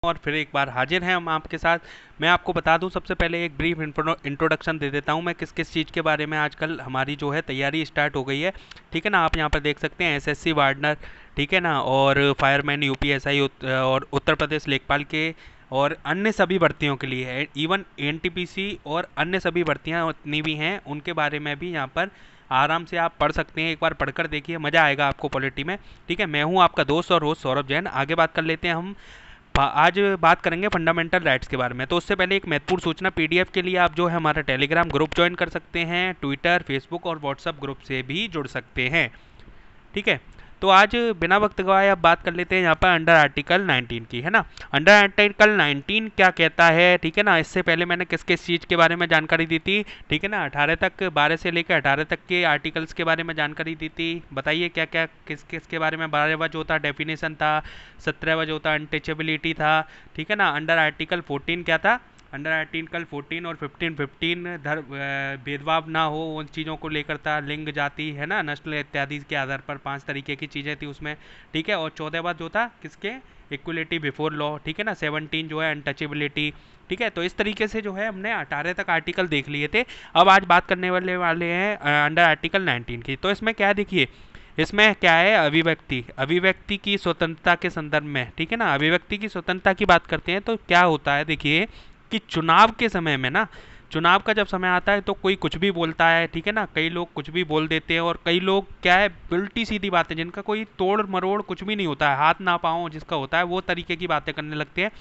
और फिर एक बार हाजिर हैं हम आपके साथ। मैं आपको बता दूं, सबसे पहले एक ब्रीफ इंट्रोडक्शन दे देता हूं मैं किस किस चीज़ के बारे में आजकल हमारी जो है तैयारी स्टार्ट हो गई है। ठीक है ना, आप यहां पर देख सकते हैं एसएससी वार्डनर, ठीक है ना, और फायरमैन यूपीएसआई और उत्तर प्रदेश लेखपाल के और अन्य सभी भर्तियों के लिए है। इवन एनटीपीसी और अन्य सभी भर्तियां उतनी भी हैं उनके बारे में भी यहाँ पर आराम से आप पढ़ सकते हैं। एक बार पढ़कर देखिए, मज़ा आएगा आपको पॉलिटी में। ठीक है, मैं हूँ आपका दोस्त और होस्ट सौरभ जैन। आगे बात कर लेते हैं हम। आज बात करेंगे फंडामेंटल राइट्स के बारे में। तो उससे पहले एक महत्वपूर्ण सूचना, पीडीएफ के लिए आप जो है हमारा टेलीग्राम ग्रुप ज्वाइन कर सकते हैं, ट्विटर, फेसबुक और व्हाट्सएप ग्रुप से भी जुड़ सकते हैं। ठीक है, तो आज बिना वक्त गवाए अब बात कर लेते हैं यहाँ पर अंडर आर्टिकल 19 की, है ना। अंडर आर्टिकल 19 क्या कहता है, ठीक है ना। इससे पहले मैंने किस किस चीज़ के बारे में जानकारी दी थी, ठीक है ना। 18 तक, 12 से लेकर 18 तक के आर्टिकल्स के बारे में जानकारी दी थी। बताइए क्या क्या किस किस के बारे में। 12वां जो था डेफिनेशन था, 17वां जो था अनटचेबिलिटी था, ठीक है ना। अंडर आर्टिकल 14 क्या था, अंडर आर्टिकल 14 और 15 भेदभाव ना हो उन चीज़ों को लेकर था। लिंग, जाति, है ना, नस्ल इत्यादि के आधार पर 5 तरीके की चीज़ें थी उसमें। ठीक है, और 14वां जो था किसके, इक्वलिटी बिफोर लॉ। ठीक है ना, 17 जो है अनटचेबिलिटी। ठीक है, तो इस तरीके से जो है हमने 18 तक आर्टिकल देख लिए थे। अब आज बात करने वाले हैं अंडर आर्टिकल 19 की। तो इसमें क्या है, देखिए इसमें क्या है, अभिव्यक्ति, अभिव्यक्ति की स्वतंत्रता के संदर्भ में। ठीक है ना, अभिव्यक्ति की स्वतंत्रता की बात करते हैं तो क्या होता है, देखिए कि चुनाव के समय में ना, चुनाव का जब समय आता है तो कोई कुछ भी बोलता है। ठीक है ना, कई लोग कुछ भी बोल देते हैं और कई लोग क्या है, उल्टी सीधी बातें जिनका कोई तोड़ मरोड़ कुछ भी नहीं होता है, हाथ ना पाँव जिसका होता है वो तरीके की बातें करने लगते हैं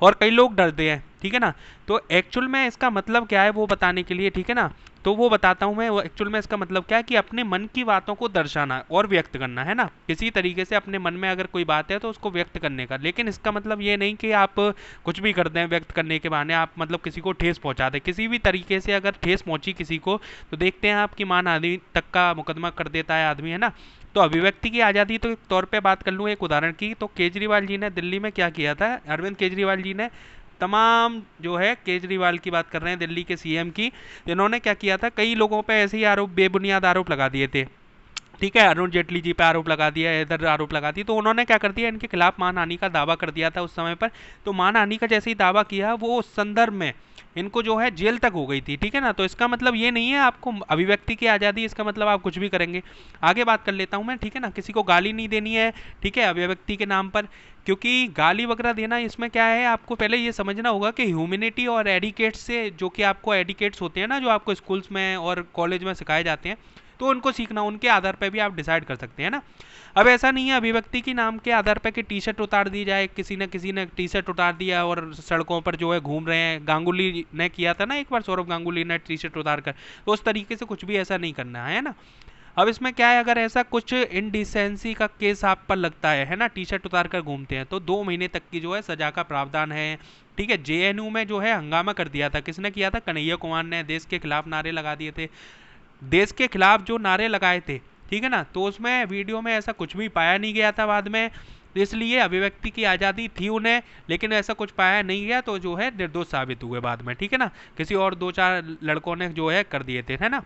और कई लोग डरते हैं। ठीक है ना, तो एक्चुअल में इसका मतलब क्या है वो बताने के लिए, ठीक है ना, तो वो बताता हूँ मैं। वो एक्चुअल में इसका मतलब क्या है कि अपने मन की बातों को दर्शाना और व्यक्त करना, है ना। किसी तरीके से अपने मन में अगर कोई बात है तो उसको व्यक्त करने का। लेकिन इसका मतलब ये नहीं कि आप कुछ भी कर दें व्यक्त करने के बहाने, आप मतलब किसी को ठेस पहुंचा दें। किसी भी तरीके से अगर ठेस पहुंची किसी को तो देखते हैं आपकी मान आदमी तक का मुकदमा कर देता है आदमी, है ना। तो अभिव्यक्ति की आज़ादी तो एक तौर पे बात कर लूँ एक उदाहरण की, तो केजरीवाल जी ने दिल्ली में क्या किया था, अरविंद केजरीवाल जी ने तमाम जो है, केजरीवाल की बात कर रहे हैं दिल्ली के सीएम की, इन्होंने क्या किया था, कई लोगों पे ऐसे ही आरोप, बेबुनियाद आरोप लगा दिए थे। ठीक है, अरुण जेटली जी पे आरोप लगा दिया, इधर आरोप लगा दिया, तो उन्होंने क्या कर दिया, इनके खिलाफ मानहानि का दावा कर दिया था उस समय पर। तो मानहानि का जैसे ही दावा किया वो उस संदर्भ में इनको जो है जेल तक हो गई थी। ठीक है ना, तो इसका मतलब ये नहीं है आपको अभिव्यक्ति की आज़ादी, इसका मतलब आप कुछ भी करेंगे। आगे बात कर लेता हूँ मैं, ठीक है ना। किसी को गाली नहीं देनी है, ठीक है, अभिव्यक्ति के नाम पर, क्योंकि गाली वगैरह देना इसमें क्या है, आपको पहले ये समझना होगा कि ह्यूमैनिटी और एडिकेट्स से, जो कि आपको एडिकेट्स होते हैं ना, जो आपको स्कूल्स में और कॉलेज में सिखाए जाते हैं, तो उनको सीखना, उनके आधार पर भी आप डिसाइड कर सकते हैं ना। अब ऐसा नहीं है अभिव्यक्ति की नाम के आधार पर कि टी शर्ट उतार दी जाए, किसी न किसी ने टी शर्ट उतार दिया और सड़कों पर जो है घूम रहे हैं। गांगुली ने किया था ना एक बार, सौरभ गांगुली ने टी शर्ट उतार कर, तो उस तरीके से कुछ भी ऐसा नहीं करना है ना। अब इसमें क्या है, अगर ऐसा कुछ इनडिसेंसी का केस आप पर लगता है ना, टी शर्ट उतार कर घूमते हैं, तो 2 महीने तक की जो है सजा का प्रावधान है। ठीक है, जेएनयू में जो है हंगामा कर दिया था, किसने किया था, कन्हैया कुमार ने, देश के खिलाफ नारे लगा दिए थे, देश के खिलाफ जो नारे लगाए थे। ठीक है ना, तो उसमें वीडियो में ऐसा कुछ भी पाया नहीं गया था बाद में, तो इसलिए अभिव्यक्ति की आज़ादी थी उन्हें, लेकिन ऐसा कुछ पाया नहीं गया, तो जो है निर्दोष साबित हुए बाद में। ठीक है ना, किसी और 2-4 लड़कों ने जो है कर दिए थे, है ना।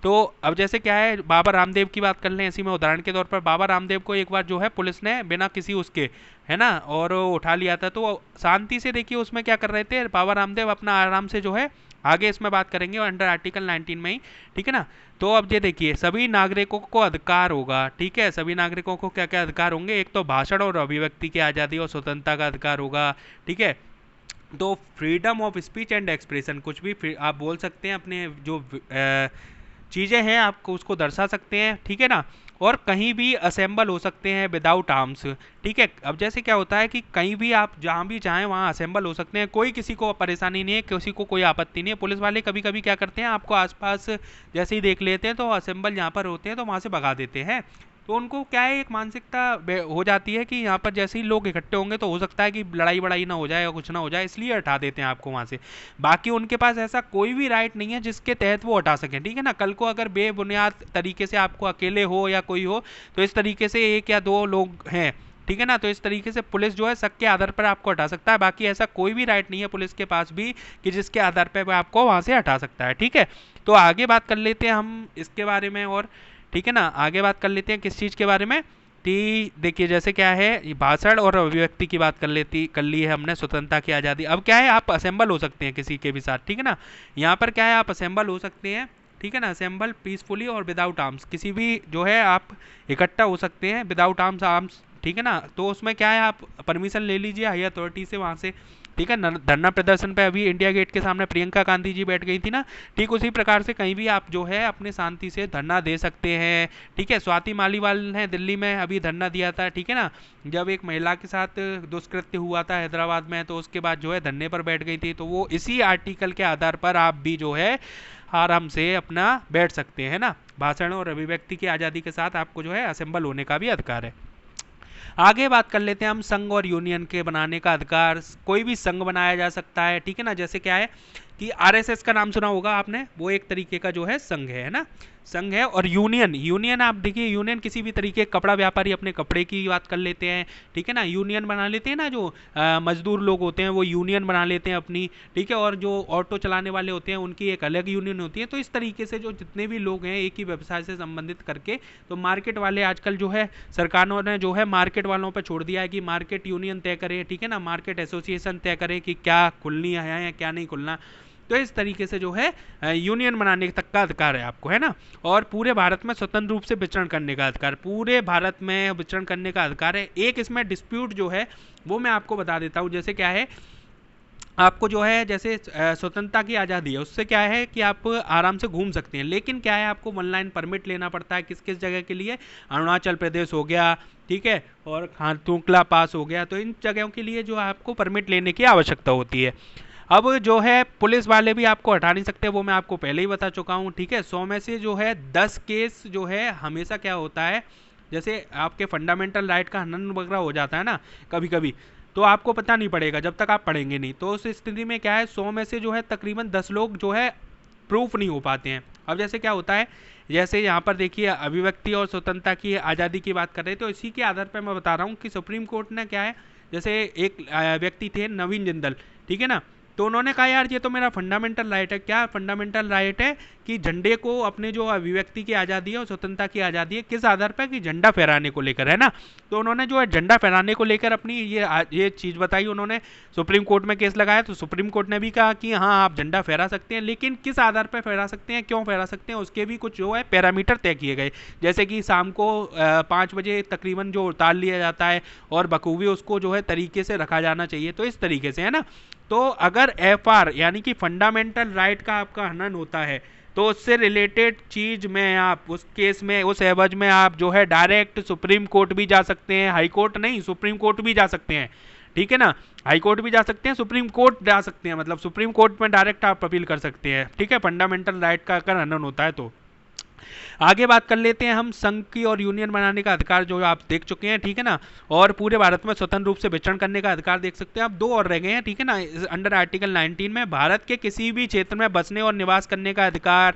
तो अब जैसे क्या है, बाबा रामदेव की बात कर लें इसी में उदाहरण के तौर पर। बाबा रामदेव को एक बार जो है पुलिस ने बिना किसी उसके, है ना, और उठा लिया था, तो शांति से देखिए उसमें क्या कर रहे थे बाबा रामदेव, अपना आराम से जो है, आगे इसमें बात करेंगे अंडर आर्टिकल 19 में ही। ठीक है ना, तो अब ये देखिए, सभी नागरिकों को अधिकार होगा। ठीक है, सभी नागरिकों को क्या क्या अधिकार होंगे, एक तो भाषण और अभिव्यक्ति की आज़ादी और स्वतंत्रता का अधिकार होगा। ठीक है, तो freedom of speech and expression, कुछ भी आप बोल सकते हैं, अपने जो चीज़ें हैं आपको उसको दर्शा सकते हैं। ठीक है ना, और कहीं भी असेंबल हो सकते हैं विदाउट आर्म्स। ठीक है, अब जैसे क्या होता है कि कहीं भी आप जहाँ भी चाहें वहाँ असेंबल हो सकते हैं, कोई किसी को परेशानी नहीं है, किसी को कोई आपत्ति नहीं है। पुलिस वाले कभी कभी क्या करते हैं, आपको आसपास जैसे ही देख लेते हैं तो असेंबल जहाँ पर होते हैं तो वहाँ से भगा देते हैं। तो उनको क्या है, एक मानसिकता हो जाती है कि यहाँ पर जैसे ही लोग इकट्ठे होंगे तो हो सकता है कि लड़ाई बड़ाई ना हो जाए या कुछ ना हो जाए, इसलिए हटा देते हैं आपको वहाँ से। बाकी उनके पास ऐसा कोई भी राइट नहीं है जिसके तहत वो हटा सकें। ठीक है ना, कल को अगर बेबुनियाद तरीके से आपको अकेले हो या कोई हो, तो इस तरीके से 1 या 2 लोग हैं, ठीक है ना, तो इस तरीके से पुलिस जो है शक के आधार पर आपको हटा सकता है। बाकी ऐसा कोई भी राइट नहीं है पुलिस के पास भी कि जिसके आधार पर आपको वहाँ से हटा सकता है। ठीक है, तो आगे बात कर लेते हैं हम इसके बारे में और, ठीक है ना, आगे बात कर लेते हैं किस चीज़ के बारे में। कि देखिए जैसे क्या है, ये भाषण और अभिव्यक्ति की बात कर ली है हमने, स्वतंत्रता की आज़ादी। अब क्या है, आप असेंबल हो सकते हैं किसी के भी साथ, ठीक है ना। यहाँ पर क्या है, आप असेंबल हो सकते हैं, ठीक है ना, असेंबल पीसफुली और विदाउट आर्म्स, किसी भी जो है आप इकट्ठा हो सकते हैं विदाउट आर्म्स, ठीक है ना। तो उसमें क्या है, आप परमिशन ले लीजिए हाई अथॉरिटी से वहाँ से, ठीक है। धरना प्रदर्शन पे अभी इंडिया गेट के सामने प्रियंका गांधी जी बैठ गई थी ना, ठीक उसी प्रकार से कहीं भी आप जो है अपने शांति से धरना दे सकते हैं, ठीक है। स्वाति मालीवाल ने दिल्ली में अभी धरना दिया था, ठीक है ना, जब एक महिला के साथ दुष्कृत्य हुआ था हैदराबाद में, तो उसके बाद जो है धरने पर बैठ गई थी। तो वो इसी आर्टिकल के आधार पर आप भी जो है आराम से अपना बैठ सकते हैं ना। भाषण और अभिव्यक्ति की आज़ादी के साथ आपको जो है असेंबल होने का भी अधिकार है। आगे बात कर लेते हैं हम संघ और यूनियन के बनाने का अधिकार। कोई भी संघ बनाया जा सकता है, ठीक है ना। जैसे क्या है कि आरएसएस का नाम सुना होगा आपने, वो एक तरीके का जो है संघ है ना, संघ है। और यूनियन आप देखिए, यूनियन किसी भी तरीके कपड़ा व्यापारी अपने कपड़े की बात कर लेते हैं, ठीक है ना, यूनियन बना लेते हैं ना। जो मजदूर लोग होते हैं वो यूनियन बना लेते हैं अपनी, ठीक है। और जो ऑटो चलाने वाले होते हैं उनकी एक अलग यूनियन होती है। तो इस तरीके से जो जितने भी लोग हैं एक ही व्यवसाय से संबंधित करके, तो मार्केट वाले आजकल जो है सरकारों ने जो है मार्केट वालों पर छोड़ दिया है कि मार्केट यूनियन तय करे, ठीक है ना, मार्केट एसोसिएशन तय करे कि क्या खुलनी है या क्या नहीं खुलना। तो इस तरीके से जो है यूनियन बनाने तक का अधिकार है आपको, है ना। और पूरे भारत में स्वतंत्र रूप से विचरण करने का अधिकार, पूरे भारत में विचरण करने का अधिकार है। एक इसमें डिस्प्यूट जो है वो मैं आपको बता देता हूँ। जैसे क्या है, आपको जो है जैसे स्वतंत्रता की आज़ादी है, उससे क्या है कि आप आराम से घूम सकते हैं, लेकिन क्या है आपको ऑनलाइन परमिट लेना पड़ता है। किस किस जगह के लिए, अरुणाचल प्रदेश हो गया, ठीक है, और खारतुंकला पास हो गया, तो इन जगहों के लिए जो आपको परमिट लेने की आवश्यकता होती है। अब जो है पुलिस वाले भी आपको हटा नहीं सकते, वो मैं आपको पहले ही बता चुका हूँ, ठीक है। 100 में से जो है 10 केस जो है हमेशा क्या होता है, जैसे आपके फंडामेंटल राइट का हनन वगैरह हो जाता है ना कभी कभी, तो आपको पता नहीं पड़ेगा जब तक आप पढ़ेंगे नहीं। तो उस स्थिति में क्या है, 100 में से जो है तकरीबन 10 लोग जो है प्रूफ नहीं हो पाते हैं। अब जैसे क्या होता है, जैसे यहाँ पर देखिए अभिव्यक्ति और स्वतंत्रता की आज़ादी की बात कर रहे थे, तो इसी के आधार पर मैं बता रहा हूँ कि सुप्रीम कोर्ट ने क्या है, जैसे एक व्यक्ति थे नवीन जिंदल, ठीक है ना, तो उन्होंने कहा यार ये तो मेरा फंडामेंटल राइट है। क्या फंडामेंटल राइट है कि झंडे को, अपने जो अभिव्यक्ति की आज़ादी है और स्वतंत्रता की आज़ादी है, किस आधार पर, कि झंडा फहराने को लेकर, है ना। तो उन्होंने जो है झंडा फहराने को लेकर अपनी ये चीज़ बताई, उन्होंने सुप्रीम कोर्ट में केस लगाया। तो सुप्रीम कोर्ट ने भी कहा कि हाँ आप झंडा फहरा सकते हैं, लेकिन किस आधार पर फहरा सकते हैं, क्यों फहरा सकते हैं, उसके भी कुछ जो है पैरामीटर तय किए गए। जैसे कि शाम को 5 बजे तकरीबन जो उतार लिया जाता है और बखूबी उसको जो है तरीके से रखा जाना चाहिए, तो इस तरीके से, है ना। तो अगर एफआर यानी कि फंडामेंटल राइट का आपका हनन होता है, तो उससे रिलेटेड चीज में आप उस केस में, उस एवज में आप जो है डायरेक्ट सुप्रीम कोर्ट भी जा सकते हैं, हाई कोर्ट नहीं सुप्रीम कोर्ट भी जा सकते हैं, ठीक है ना। हाई कोर्ट भी जा सकते हैं, सुप्रीम कोर्ट जा सकते हैं, मतलब सुप्रीम कोर्ट में डायरेक्ट आप अपील कर सकते हैं, ठीक है, फंडामेंटल राइट का अगर हनन होता है तो। आगे बात कर लेते हैं हम संघ की और यूनियन बनाने का अधिकार, जो आप देख चुके हैं, ठीक है ना। और पूरे भारत में स्वतंत्र रूप से विचरण करने का अधिकार देख सकते हैं। अब 2 और रह गए हैं, ठीक है ना, अंडर आर्टिकल 19 में भारत के किसी भी क्षेत्र में बसने और निवास करने का अधिकार,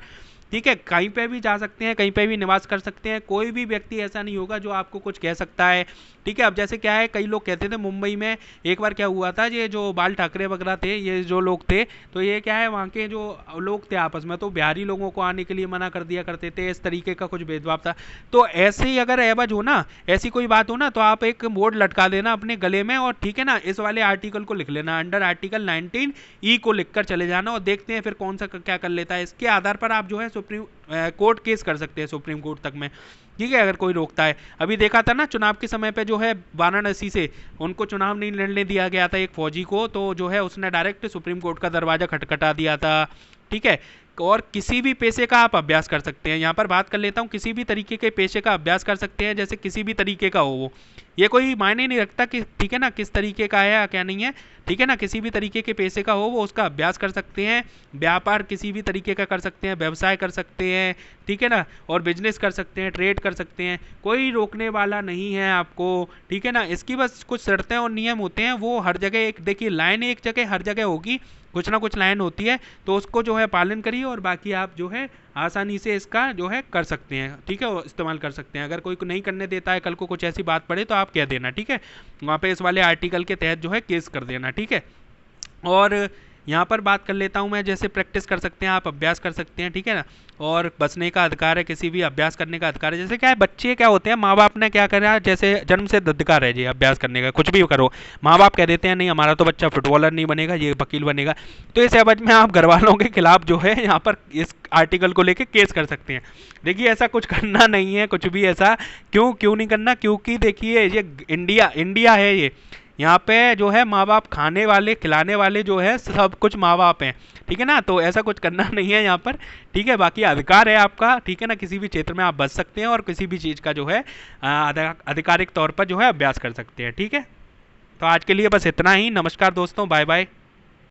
ठीक है। कहीं पे भी जा सकते हैं, कहीं पे भी निवास कर सकते हैं, कोई भी व्यक्ति ऐसा नहीं होगा जो आपको कुछ कह सकता है, ठीक है। अब जैसे क्या है, कई लोग कहते थे मुंबई में एक बार क्या हुआ था, ये जो बाल ठाकरे वगैरह थे, ये जो लोग थे, तो ये क्या है वहाँ के जो लोग थे आपस में, तो बिहारी लोगों को आने के लिए मना कर दिया करते थे, इस तरीके का कुछ भेदभाव था। तो ऐसे ही अगर एवज हो ना, ऐसी कोई बात हो ना, तो आप एक बोर्ड लटका देना अपने गले में, और ठीक है ना, इस वाले आर्टिकल को लिख लेना, अंडर आर्टिकल 19E को लिखकर चले जाना, और देखते हैं फिर कौन सा क्या कर लेता है। इसके आधार पर आप जो है सुप्रीम कोर्ट केस कर सकते हैं सुप्रीम कोर्ट तक में, ठीक है, अगर कोई रोकता है। अभी देखा था ना चुनाव के समय पे जो है वाराणसी से उनको चुनाव नहीं लड़ने दिया गया था एक फौजी को, तो जो है उसने डायरेक्ट सुप्रीम कोर्ट का दरवाजा खटखटा दिया था, ठीक है। और किसी भी पेशे का आप अभ्यास कर सकते हैं, यहाँ पर बात कर लेता हूँ, किसी भी तरीके के पेशे का अभ्यास कर सकते हैं, जैसे किसी भी तरीके का हो वो, ये कोई मायने नहीं रखता कि, ठीक है ना, किस तरीके का है या क्या नहीं है, ठीक है ना, किसी भी तरीके के पेशे का हो वो उसका अभ्यास कर सकते हैं, व्यापार किसी भी तरीके का कर सकते हैं, व्यवसाय कर सकते हैं, ठीक है ना, और बिजनेस कर सकते हैं, ट्रेड कर सकते हैं, कोई रोकने वाला नहीं है आपको, ठीक है ना। इसकी बस कुछ शर्तें और नियम होते हैं, वो हर जगह एक देखिए लाइन एक जगह हर जगह होगी, कुछ ना कुछ लाइन होती है, तो उसको जो है पालन करिए, और बाकी आप जो है आसानी से इसका जो है कर सकते हैं, ठीक है, इस्तेमाल कर सकते हैं। अगर कोई नहीं करने देता है, कल को कुछ ऐसी बात पड़े तो आप कह देना, ठीक है, वहाँ पे इस वाले आर्टिकल के तहत जो है केस कर देना, ठीक है। और यहाँ पर बात कर लेता हूँ मैं, जैसे प्रैक्टिस कर सकते हैं आप, अभ्यास कर सकते हैं, ठीक है ना। और बचने का अधिकार है, किसी भी अभ्यास करने का अधिकार है। जैसे क्या है, बच्चे क्या होते हैं, माँ बाप ने क्या करा, जैसे जन्म से अधिकार है जी अभ्यास करने का, कुछ भी करो, माँ बाप कह देते हैं नहीं हमारा तो बच्चा फुटबॉलर नहीं बनेगा, ये वकील बनेगा, तो इस एवज में आप घर वालों के खिलाफ जो है यहाँ पर इस आर्टिकल को लेके केस कर सकते हैं। देखिए ऐसा कुछ करना नहीं है, कुछ भी ऐसा क्यों क्यों नहीं करना, क्योंकि देखिए ये इंडिया इंडिया है, ये यहाँ पे जो है माँ बाप खाने वाले खिलाने वाले जो है सब कुछ माँ बाप हैं, ठीक है ना। तो ऐसा कुछ करना नहीं है यहाँ पर, ठीक है। बाकी अधिकार है आपका, ठीक है ना, किसी भी क्षेत्र में आप बच सकते हैं और किसी भी चीज़ का जो है आधिकारिक तौर पर जो है अभ्यास कर सकते हैं, ठीक है। तो आज के लिए बस इतना ही। नमस्कार दोस्तों, बाय बाय।